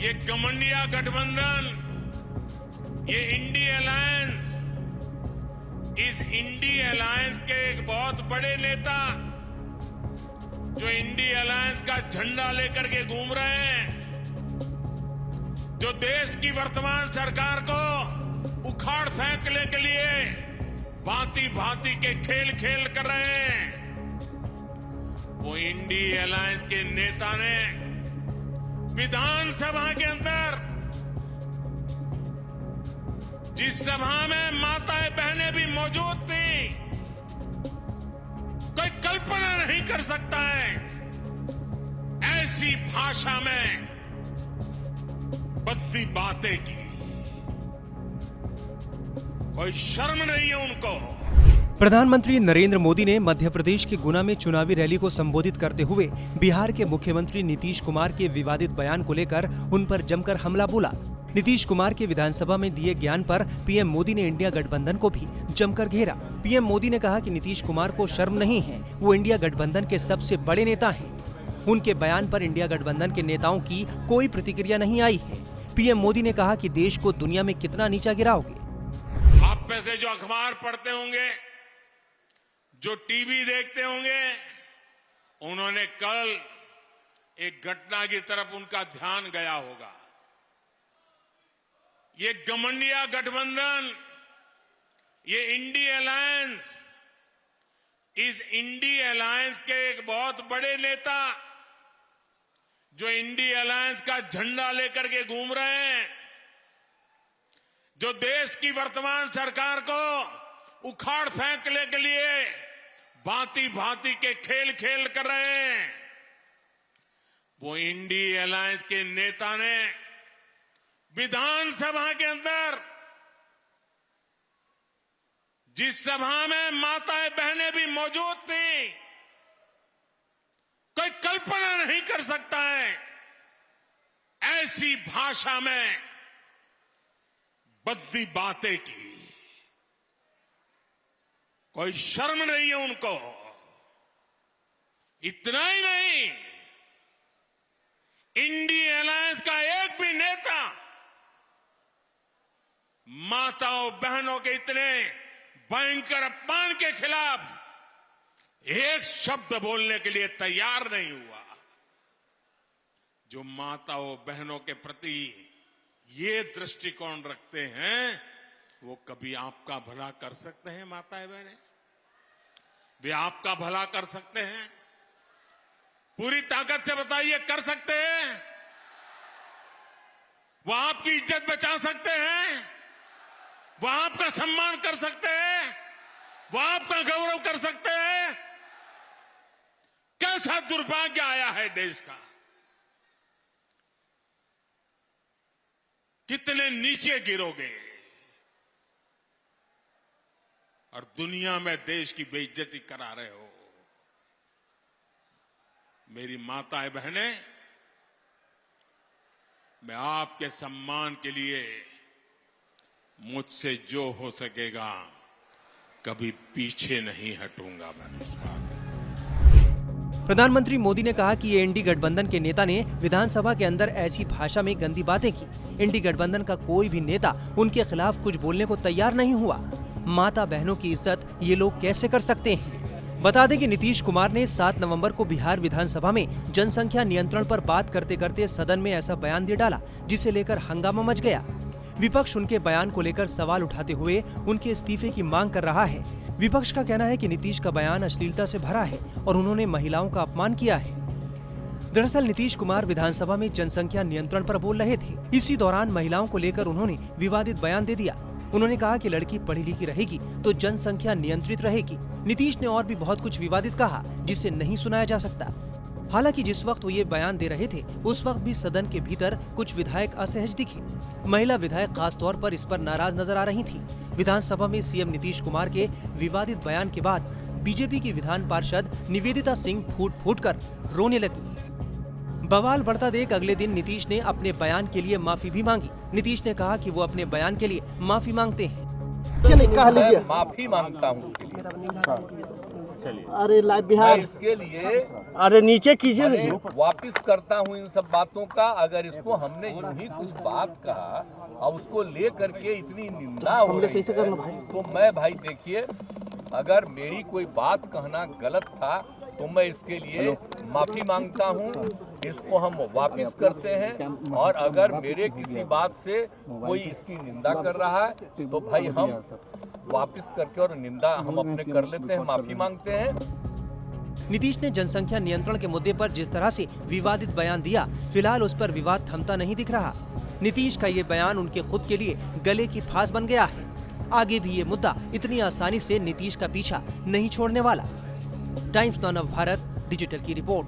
ये घमंडिया गठबंधन, ये इंडी अलायंस, इस इंडी अलायंस के एक बहुत बड़े नेता जो इंडी अलायंस का झंडा लेकर के घूम रहे हैं, जो देश की वर्तमान सरकार को उखाड़ फेंकने के लिए भांति भांति के खेल खेल कर रहे हैं, वो इंडी अलायंस के नेता ने विधानसभा के अंदर, जिस सभा में माताएं बहनें भी मौजूद थी, कोई कल्पना नहीं कर सकता है ऐसी भाषा में बद्दी बातें की। कोई शर्म नहीं है उनको। प्रधानमंत्री नरेंद्र मोदी ने मध्य प्रदेश के गुना में चुनावी रैली को संबोधित करते हुए बिहार के मुख्यमंत्री नीतीश कुमार के विवादित बयान को लेकर उन पर जमकर हमला बोला। नीतीश कुमार के विधानसभा में दिए ज्ञान पर पीएम मोदी ने इंडिया गठबंधन को भी जमकर घेरा। पीएम मोदी ने कहा कि नीतीश कुमार को शर्म नहीं है, वो इंडिया गठबंधन के सबसे बड़े नेता हैं। उनके बयान पर इंडिया गठबंधन के नेताओं की कोई प्रतिक्रिया नहीं आई है। पीएम मोदी ने कहा कि देश को दुनिया में कितना नीचा गिराओगे। आप में से जो अखबार पढ़ते होंगे, जो टीवी देखते होंगे, उन्होंने कल एक घटना की तरफ उनका ध्यान गया होगा। ये घमंडिया गठबंधन, ये इंडी अलायंस, इस इंडी अलायंस के एक बहुत बड़े नेता जो इंडी अलायंस का झंडा लेकर के घूम रहे हैं, जो देश की वर्तमान सरकार को उखाड़ फेंकने के लिए भांति भांति के खेल खेल कर रहे हैं, वो इंडी अलायंस के नेता ने विधानसभा के अंदर, जिस सभा में माताएं बहनें भी मौजूद थी, कोई कल्पना नहीं कर सकता है ऐसी भाषा में बद्दी बातें की। कोई शर्म नहीं है उनको। इतना ही नहीं, इंडी अलायंस का एक भी नेता माताओं बहनों के इतने भयंकर अपमान के खिलाफ एक शब्द बोलने के लिए तैयार नहीं हुआ। जो माताओं बहनों के प्रति ये दृष्टिकोण रखते हैं, वो कभी आपका भला कर सकते हैं? माताएं बहनें, वे आपका भला कर सकते हैं? पूरी ताकत से बताइए, कर सकते हैं? वो आपकी इज्जत बचा सकते हैं? वो आपका सम्मान कर सकते हैं? वो आपका गौरव कर सकते हैं? कैसा दुर्भाग्य आया है देश का। कितने नीचे गिरोगे और दुनिया में देश की बेइज्जती करा रहे हो। मेरी माताएं बहनें, मैं आपके सम्मान के लिए मुझसे जो हो सकेगा कभी पीछे नहीं हटूंगा। मैं इस बात है। प्रधानमंत्री मोदी ने कहा कि ये इंडी गठबंधन के नेता ने विधानसभा के अंदर ऐसी भाषा में गंदी बातें की। इंडी गठबंधन का कोई भी नेता उनके खिलाफ कुछ बोलने को तैयार नहीं हुआ। माता बहनों की इज्जत ये लोग कैसे कर सकते हैं? बता दें कि नीतीश कुमार ने 7 नवंबर को बिहार विधानसभा में जनसंख्या नियंत्रण पर बात करते करते सदन में ऐसा बयान दे डाला, जिसे लेकर हंगामा मच गया। विपक्ष उनके बयान को लेकर सवाल उठाते हुए उनके इस्तीफे की मांग कर रहा है। विपक्ष का कहना है कि नीतीश का बयान अश्लीलता से भरा है और उन्होंने महिलाओं का अपमान किया है। दरअसल नीतीश कुमार विधानसभा में जनसंख्या नियंत्रण पर बोल रहे थे। इसी दौरान महिलाओं को लेकर उन्होंने विवादित बयान दे दिया। उन्होंने कहा कि लड़की पढ़ी लिखी रहेगी तो जनसंख्या नियंत्रित रहेगी। नीतीश ने और भी बहुत कुछ विवादित कहा, जिसे नहीं सुनाया जा सकता। हालांकि जिस वक्त वो ये बयान दे रहे थे, उस वक्त भी सदन के भीतर कुछ विधायक असहज दिखे। महिला विधायक खास तौर पर इस पर नाराज नजर आ रही थी। विधानसभा में सीएम नीतीश कुमार के विवादित बयान के बाद बीजेपी की विधान पार्षद निवेदिता सिंह फूट फूट कर रोने लगी। बवाल बढ़ता देख अगले दिन नीतीश ने अपने बयान के लिए माफी भी मांगी। नीतीश ने कहा कि वो अपने बयान के लिए माफी मांगते हैं। माफी मांगता हूँ। अरे लाइव बिहार मैं इसके लिए अरे नीचे कीजिए अरे वापिस करता हूं इन सब बातों का। अगर इसको हमने यूं ही कुछ बात कहा और उसको ले करके इतनी निंदा हो रही है, तो मैं भाई देखिए, अगर मेरी कोई बात कहना गलत था तो मैं इसके लिए माफी मांगता हूं। इसको हम वापिस करते हैं, और अगर मेरे किसी बात से कोई इसकी निंदा कर रहा है तो भाई हम वापिस करके और निंदा हम अपने कर लेते हैं, माफी मांगते हैं। नीतीश ने जनसंख्या नियंत्रण के मुद्दे पर जिस तरह से विवादित बयान दिया, फिलहाल उस पर विवाद थमता नहीं दिख रहा। नीतीश का ये बयान उनके खुद के लिए गले की फांस बन गया है। आगे भी ये मुद्दा इतनी आसानी से नीतीश का पीछा नहीं छोड़ने वाला। टाइम्स नाउ भारत डिजिटल की रिपोर्ट।